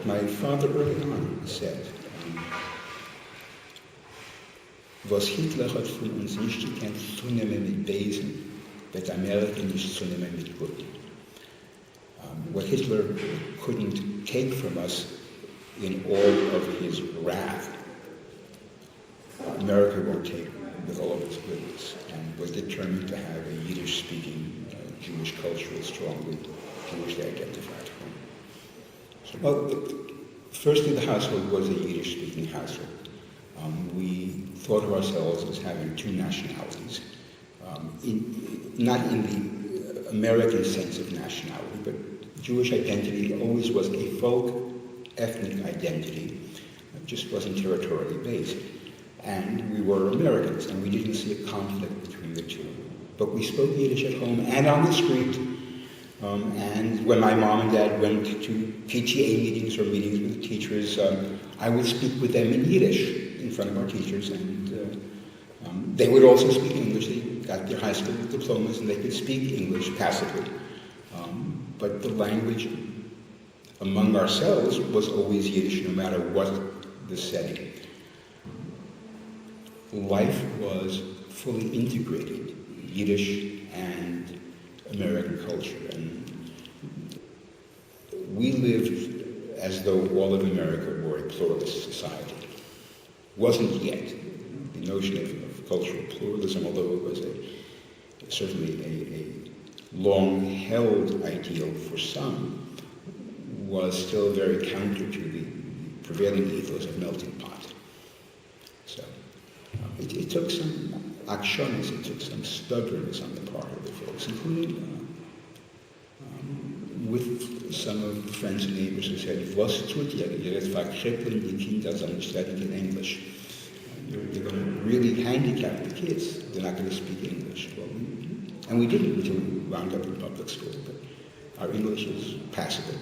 my father early on said, was Hitler hat von uns nicht gekannt zunehmen mit Besen, wird Amerika nicht zunehmen mit Guten. What Hitler couldn't take from us in all of his wrath, America won't take with all of its goodness, and was determined to have a Yiddish-speaking Jewish culture with strongly Jewish identified home. So, well, firstly, the household was a Yiddish-speaking household. We thought of ourselves as having two nationalities, not in the American sense of nationality, but Jewish identity always was a folk ethnic identity. It just wasn't territorially based. And we were Americans, and we didn't see a conflict between the two. But we spoke Yiddish at home and on the street. And when my mom and dad went to PTA meetings or meetings with teachers, I would speak with them in Yiddish in front of our teachers, and they would also speak English. They got their high school diplomas, and they could speak English passively. But the language among ourselves was always Yiddish, no matter what the setting. Life was fully integrated, Yiddish and American culture, and we lived as though all of America were a pluralist society. Wasn't yet. The notion of cultural pluralism, although it was certainly a long-held ideal for some, was still very counter to the prevailing ethos of melting pot. So it took some actions, it took some stubbornness on the part of the folks, including with some of the friends and neighbors who said, "Was tut ihr? Ihr jetzt verkrippeln die Kinder, sondern studying in English. You're going to really handicap the kids. They're not going to speak English." Well, and we didn't until we wound up in public school, but our English was passable.